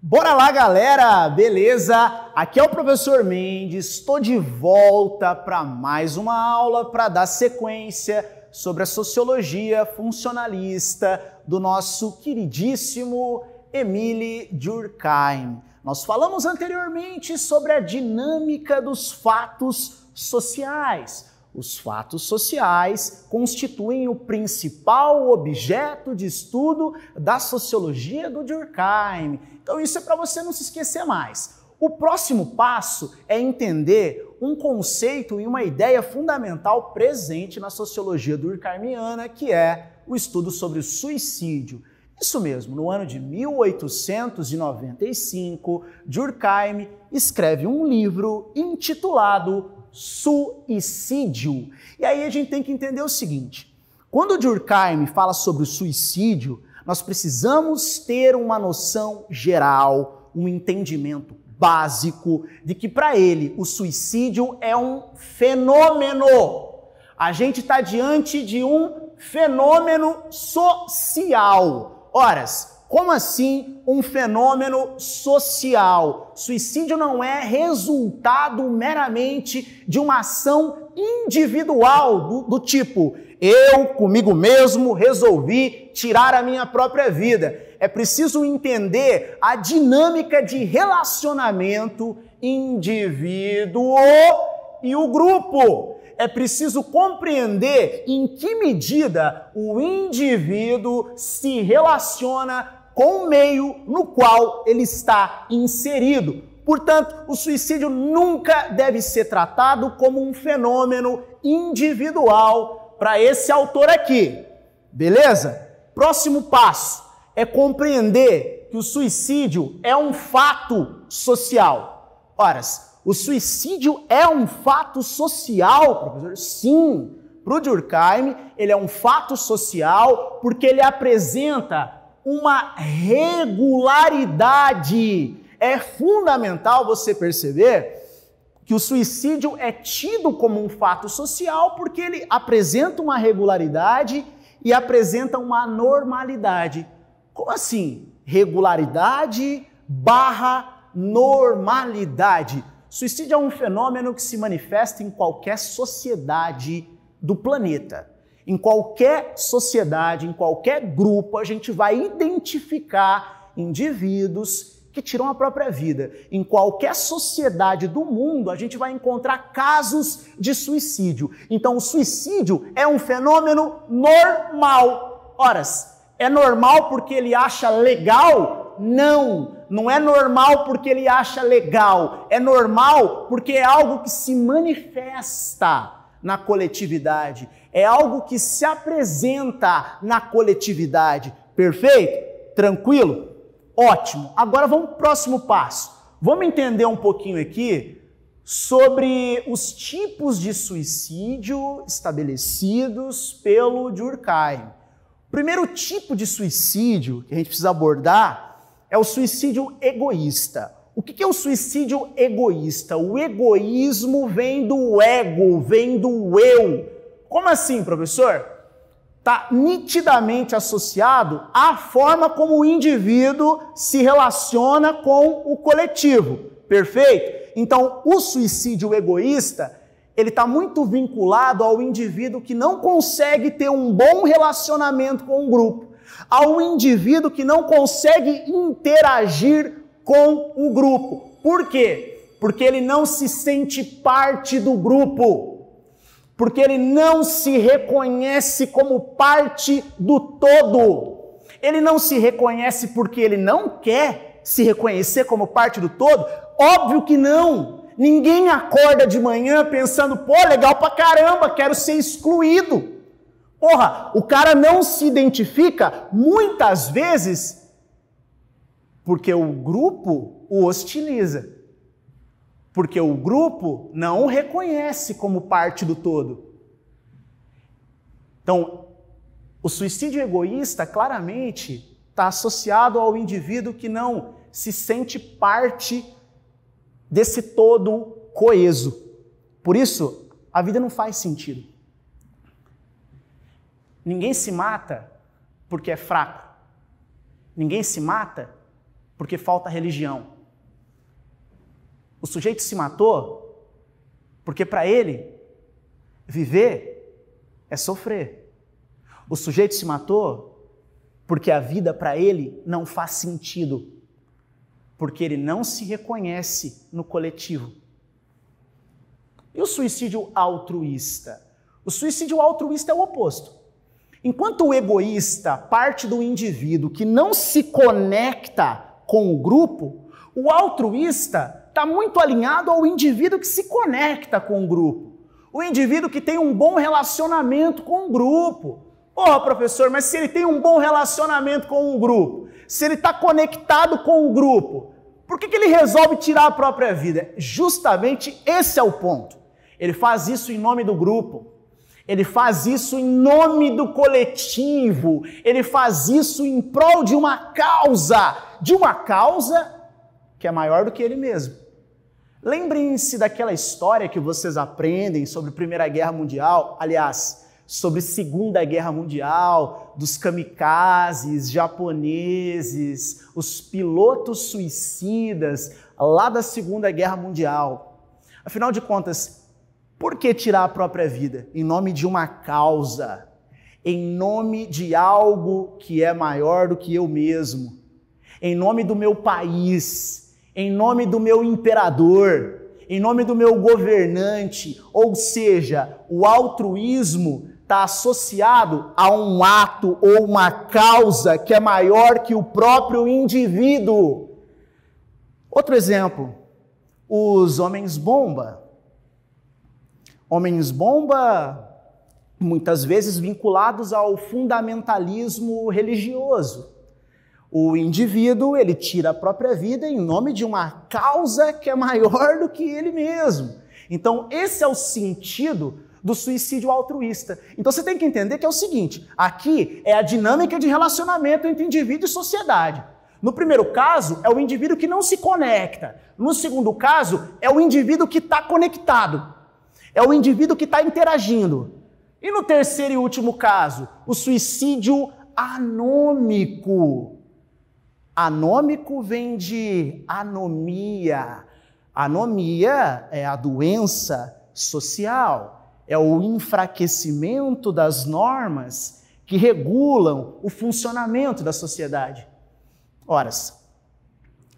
Bora lá, galera! Beleza? Aqui é o professor Mendes, estou de volta para mais uma aula para dar sequência sobre a sociologia funcionalista do nosso queridíssimo Émile Durkheim. Nós falamos anteriormente sobre a dinâmica dos fatos sociais. Os fatos sociais constituem o principal objeto de estudo da sociologia do Durkheim. Então isso é para você não se esquecer mais. O próximo passo é entender um conceito e uma ideia fundamental presente na sociologia durkheimiana, que é o estudo sobre o suicídio. Isso mesmo, no ano de 1895, Durkheim escreve um livro intitulado Suicídio. E aí a gente tem que entender o seguinte: quando Durkheim fala sobre o suicídio, nós precisamos ter uma noção geral, um entendimento básico de que para ele o suicídio é um fenômeno. A gente está diante de um fenômeno social. Ora, como assim um fenômeno social? Suicídio não é resultado meramente de uma ação individual do tipo, eu comigo mesmo resolvi tirar a minha própria vida. É preciso entender a dinâmica de relacionamento indivíduo e o grupo. É preciso compreender em que medida o indivíduo se relaciona com o meio no qual ele está inserido. Portanto, o suicídio nunca deve ser tratado como um fenômeno individual para esse autor aqui. Beleza? Próximo passo é compreender que o suicídio é um fato social. Ora, o suicídio é um fato social, professor? Sim. Para o Durkheim, ele é um fato social porque ele apresenta uma regularidade. É fundamental você perceber que o suicídio é tido como um fato social porque ele apresenta uma regularidade e apresenta uma normalidade. Como assim? Regularidade barra normalidade. Suicídio é um fenômeno que se manifesta em qualquer sociedade do planeta. Em qualquer sociedade, em qualquer grupo, a gente vai identificar indivíduos que tiram a própria vida. Em qualquer sociedade do mundo, a gente vai encontrar casos de suicídio. Então, o suicídio é um fenômeno normal. Ora, é normal porque ele acha legal? Não, não é normal porque ele acha legal. É normal porque é algo que se manifesta na coletividade. É algo que se apresenta na coletividade. Perfeito? Tranquilo? Ótimo. Agora vamos para o próximo passo. Vamos entender um pouquinho aqui sobre os tipos de suicídio estabelecidos pelo Durkheim. O primeiro tipo de suicídio que a gente precisa abordar é o suicídio egoísta. O que é o suicídio egoísta? O egoísmo vem do ego, vem do eu. Como assim, professor? Está nitidamente associado à forma como o indivíduo se relaciona com o coletivo. Perfeito? Então, o suicídio egoísta, ele está muito vinculado ao indivíduo que não consegue ter um bom relacionamento com o grupo, ao indivíduo que não consegue interagir com o grupo. Por quê? Porque ele não se sente parte do grupo. Porque ele não se reconhece como parte do todo. Ele não se reconhece porque ele não quer se reconhecer como parte do todo? Óbvio que não. Ninguém acorda de manhã pensando, pô, legal pra caramba, quero ser excluído. Porra, o cara não se identifica muitas vezes porque o grupo o hostiliza. Porque o grupo não o reconhece como parte do todo. Então, o suicídio egoísta claramente está associado ao indivíduo que não se sente parte desse todo coeso. Por isso, a vida não faz sentido. Ninguém se mata porque é fraco. Ninguém se mata porque falta religião. O sujeito se matou porque para ele viver é sofrer. O sujeito se matou porque a vida para ele não faz sentido, porque ele não se reconhece no coletivo. E o suicídio altruísta? O suicídio altruísta é o oposto. Enquanto o egoísta parte do indivíduo que não se conecta com o grupo, o altruísta está muito alinhado ao indivíduo que se conecta com o grupo. O indivíduo que tem um bom relacionamento com o grupo. Porra, professor, mas se ele tem um bom relacionamento com o grupo, se ele está conectado com o grupo, por que ele resolve tirar a própria vida? Justamente esse é o ponto. Ele faz isso em nome do grupo. Ele faz isso em nome do coletivo, ele faz isso em prol de uma causa que é maior do que ele mesmo. Lembrem-se daquela história que vocês aprendem sobre Primeira Guerra Mundial, aliás, sobre Segunda Guerra Mundial, dos kamikazes japoneses, os pilotos suicidas lá da Segunda Guerra Mundial. Afinal de contas, por que tirar a própria vida? Em nome de uma causa, em nome de algo que é maior do que eu mesmo, em nome do meu país, em nome do meu imperador, em nome do meu governante, ou seja, o altruísmo está associado a um ato ou uma causa que é maior que o próprio indivíduo. Outro exemplo, os homens-bomba. Homens-bomba, muitas vezes vinculados ao fundamentalismo religioso. O indivíduo, ele tira a própria vida em nome de uma causa que é maior do que ele mesmo. Então, esse é o sentido do suicídio altruísta. Então, você tem que entender que é o seguinte, aqui é a dinâmica de relacionamento entre indivíduo e sociedade. No primeiro caso, é o indivíduo que não se conecta. No segundo caso, é o indivíduo que está conectado. É o indivíduo que está interagindo. E no terceiro e último caso, o suicídio anômico. Anômico vem de anomia. Anomia é a doença social, é o enfraquecimento das normas que regulam o funcionamento da sociedade. Ora,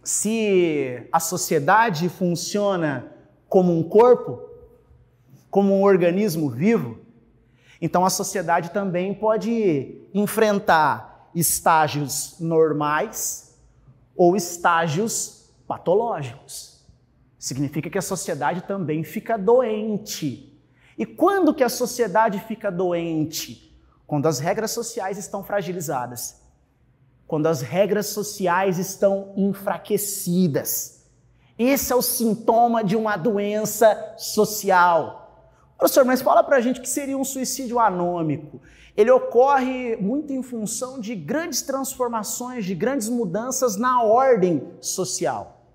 se a sociedade funciona como um corpo, como um organismo vivo, então a sociedade também pode enfrentar estágios normais ou estágios patológicos. Significa que a sociedade também fica doente. E quando que a sociedade fica doente? Quando as regras sociais estão fragilizadas. Quando as regras sociais estão enfraquecidas. Esse é o sintoma de uma doença social. Professor, mas fala pra gente o que seria um suicídio anômico. Ele ocorre muito em função de grandes transformações, de grandes mudanças na ordem social.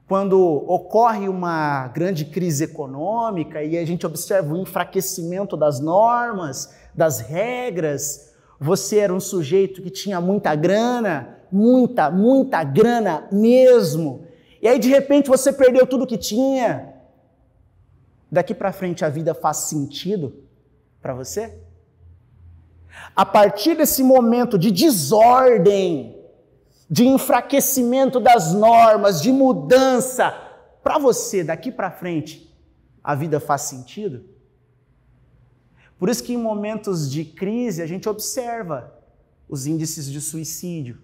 Quando ocorre uma grande crise econômica e a gente observa o enfraquecimento das normas, das regras, você era um sujeito que tinha muita grana, muita grana mesmo, e aí de repente você perdeu tudo que tinha. Daqui para frente a vida faz sentido para você? A partir desse momento de desordem, de enfraquecimento das normas, de mudança, para você, daqui para frente, a vida faz sentido? Por isso que em momentos de crise a gente observa os índices de suicídio.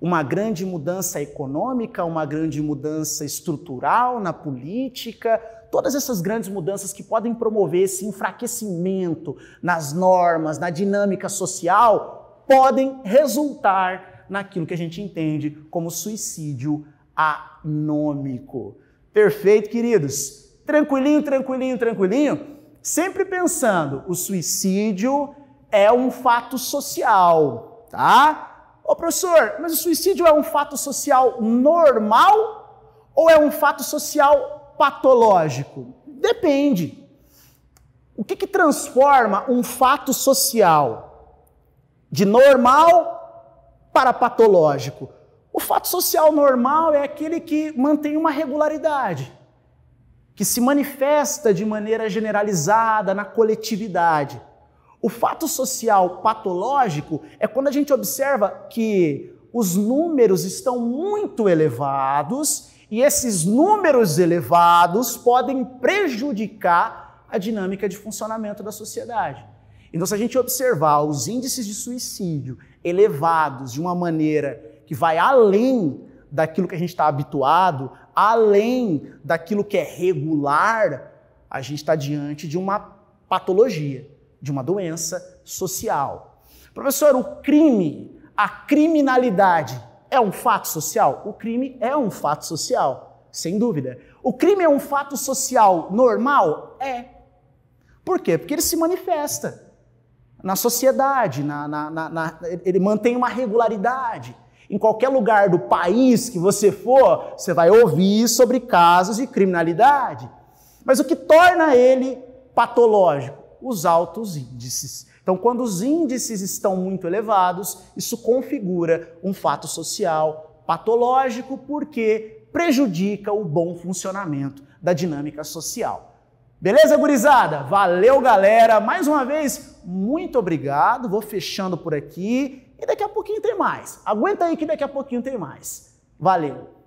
Uma grande mudança econômica, uma grande mudança estrutural na política, todas essas grandes mudanças que podem promover esse enfraquecimento nas normas, na dinâmica social, podem resultar naquilo que a gente entende como suicídio anômico. Perfeito, queridos? Tranquilinho, tranquilinho, tranquilinho? Sempre pensando, o suicídio é um fato social, tá? Ô professor, mas o suicídio é um fato social normal ou é um fato social patológico? Depende. O que transforma um fato social de normal para patológico? O fato social normal é aquele que mantém uma regularidade, que se manifesta de maneira generalizada na coletividade. O fato social patológico é quando a gente observa que os números estão muito elevados e esses números elevados podem prejudicar a dinâmica de funcionamento da sociedade. Então, se a gente observar os índices de suicídio elevados de uma maneira que vai além daquilo que a gente está habituado, além daquilo que é regular, a gente está diante de uma patologia, de uma doença social. Professor, o crime, a criminalidade é um fato social? O crime é um fato social, sem dúvida. O crime é um fato social normal? É. Por quê? Porque ele se manifesta na sociedade, ele mantém uma regularidade. Em qualquer lugar do país que você for, você vai ouvir sobre casos de criminalidade. Mas o que torna ele patológico? Os altos índices. Então, quando os índices estão muito elevados, isso configura um fato social patológico porque prejudica o bom funcionamento da dinâmica social. Beleza, gurizada? Valeu, galera! Mais uma vez, muito obrigado. Vou fechando por aqui. E daqui a pouquinho tem mais. Aguenta aí que daqui a pouquinho tem mais. Valeu!